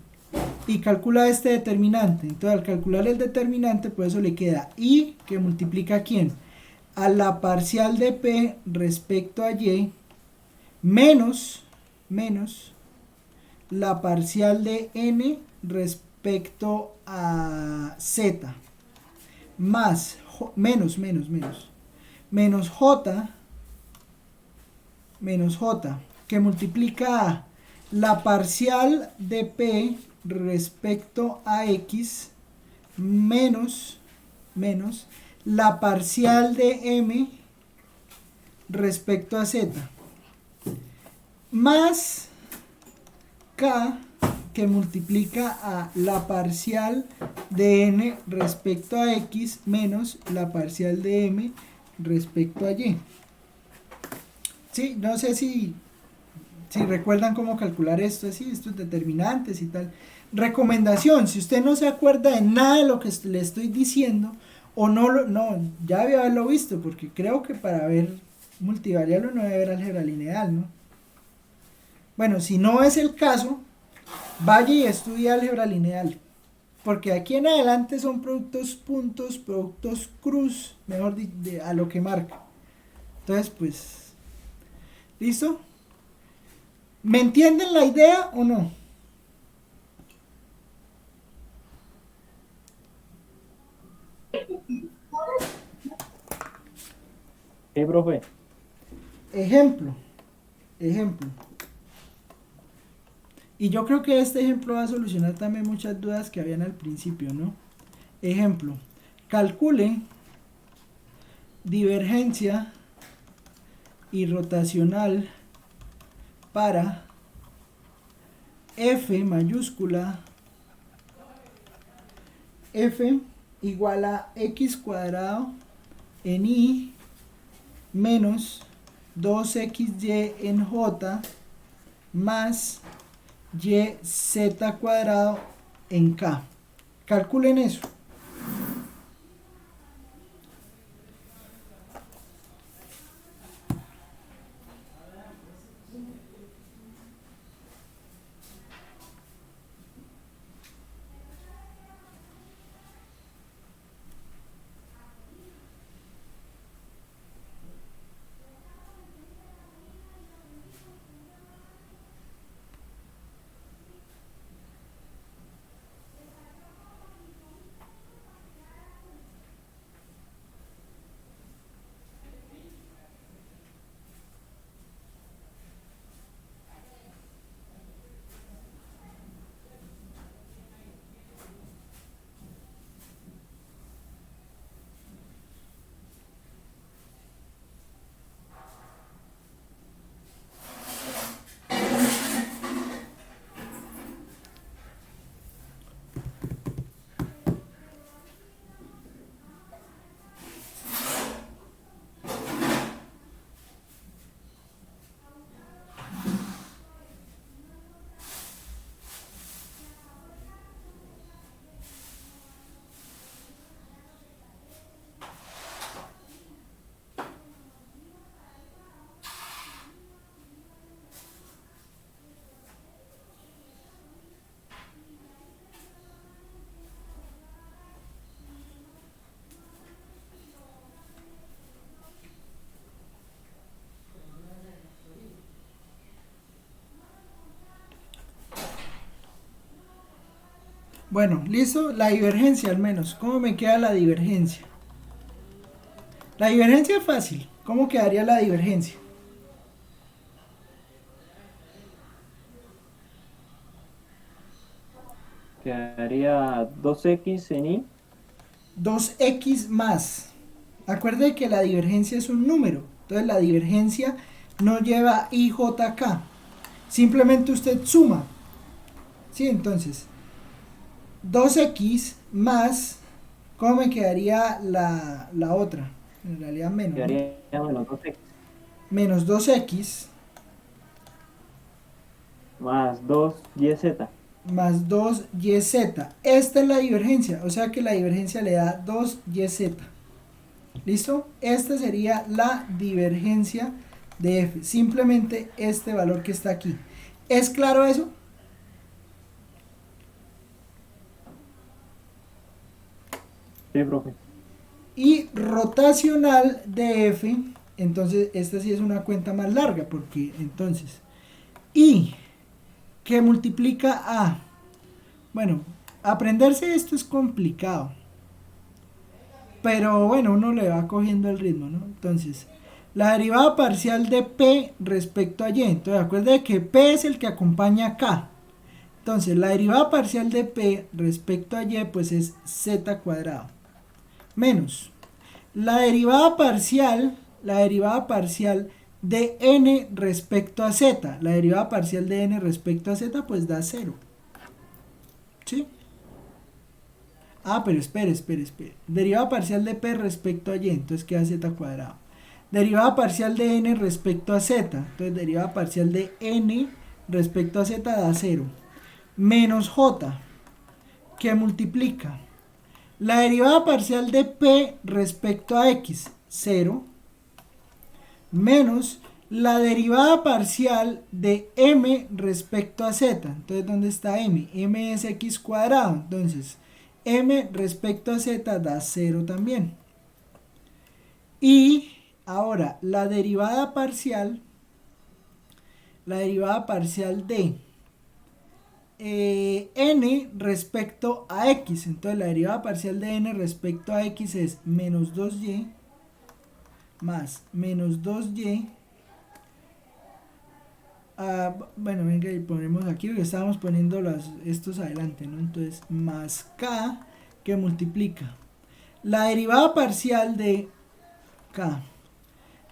Y calcula este determinante. Entonces al calcular el determinante, por eso le queda i, que multiplica a quién. A la parcial de p respecto a y, menos la parcial de n respecto a z. Más menos j que multiplica a la parcial de p respecto a x menos la parcial de m respecto a z, más k que multiplica a la parcial de n respecto a x menos la parcial de m respecto a y. Sí, no sé si recuerdan cómo calcular esto, así, estos determinantes y tal. Recomendación, si usted no se acuerda de nada de lo que le estoy diciendo, o ya había haberlo visto, porque creo que para ver multivariable uno debe ver álgebra lineal, ¿no? Bueno, si no es el caso, vaya y estudie álgebra lineal, porque aquí en adelante son productos puntos, productos cruz, mejor a lo que marca. Entonces, pues, ¿listo? ¿Me entienden la idea o no? Sí, profe. Ejemplo. Y yo creo que este ejemplo va a solucionar también muchas dudas que habían al principio, ¿no? Ejemplo. Calcule divergencia y rotacional para f mayúscula, f igual a x cuadrado en i menos 2xy en j más yz cuadrado en k. Calculen eso. Bueno, listo, la divergencia al menos. ¿Cómo me queda la divergencia? La divergencia es fácil. ¿Cómo quedaría la divergencia? Quedaría 2x en y. 2x más. Acuerde que la divergencia es un número. Entonces la divergencia no lleva IJK. Simplemente usted suma. ¿Sí? Entonces, 2x más, ¿cómo me quedaría la otra? En realidad menos, ¿no? Quedaría menos 2x Menos 2x más 2yz. más 2yz. Esta es la divergencia, o sea que la divergencia le da 2yz. ¿Listo? Esta sería la divergencia de f. Simplemente este valor que está aquí. ¿Es claro eso? Sí, profe. Y rotacional de f, entonces esta sí es una cuenta más larga, porque entonces y que multiplica a, bueno, aprenderse esto es complicado, pero bueno, uno le va cogiendo el ritmo, ¿no? Entonces, la derivada parcial de p respecto a y, entonces acuérdense que p es el que acompaña a k, entonces la derivada parcial de p respecto a y pues es z cuadrado, menos la derivada parcial de n respecto a z, la derivada parcial de n respecto a z pues da 0, ¿sí? Ah, pero espere. Derivada parcial de p respecto a y, entonces queda z cuadrado. Derivada parcial de n respecto a z, entonces derivada parcial de n respecto a z da 0. Menos j, que multiplica la derivada parcial de p respecto a x, 0, menos la derivada parcial de m respecto a z. Entonces, ¿dónde está m? M es x cuadrado. Entonces, m respecto a z da 0 también. Y ahora, la derivada parcial de n respecto a x. Entonces, la derivada parcial de n respecto a x es menos 2y más menos 2y. Bueno, venga, y ponemos aquí porque estábamos poniendo estos adelante, ¿no? Entonces, más k que multiplica la derivada parcial de k.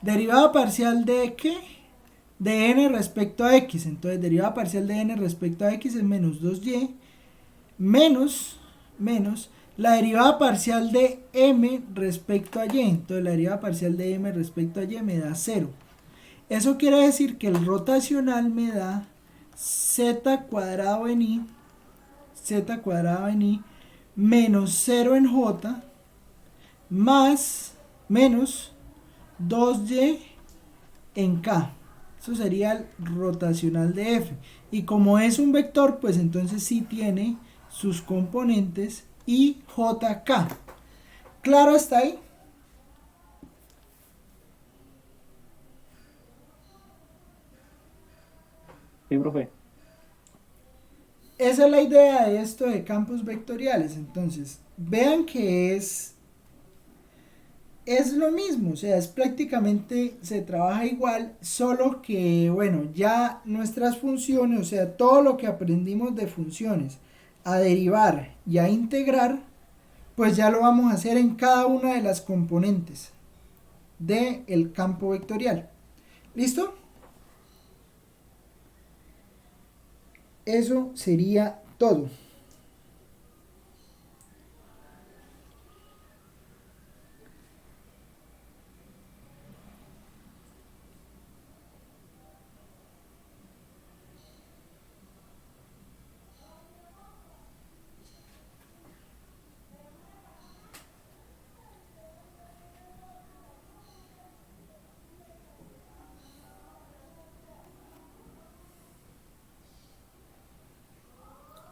¿Derivada parcial de qué? De n respecto a x. Entonces, derivada parcial de n respecto a x es menos 2y menos la derivada parcial de m respecto a y. Entonces, la derivada parcial de m respecto a y me da 0. Eso quiere decir que el rotacional me da z cuadrado en i menos 0 en j más menos 2y en k. Eso sería el rotacional de f. Y como es un vector, pues entonces sí tiene sus componentes y jk. ¿Claro está ahí? Sí, profe. Esa es la idea de esto de campos vectoriales. Entonces, vean que es lo mismo, o sea, es prácticamente, se trabaja igual, solo que, bueno, ya nuestras funciones, o sea, todo lo que aprendimos de funciones, a derivar y a integrar, pues ya lo vamos a hacer en cada una de las componentes del campo vectorial. ¿Listo? Eso sería todo.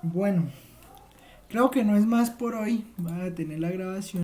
Bueno, creo que no es más por hoy. Voy a detener la grabación.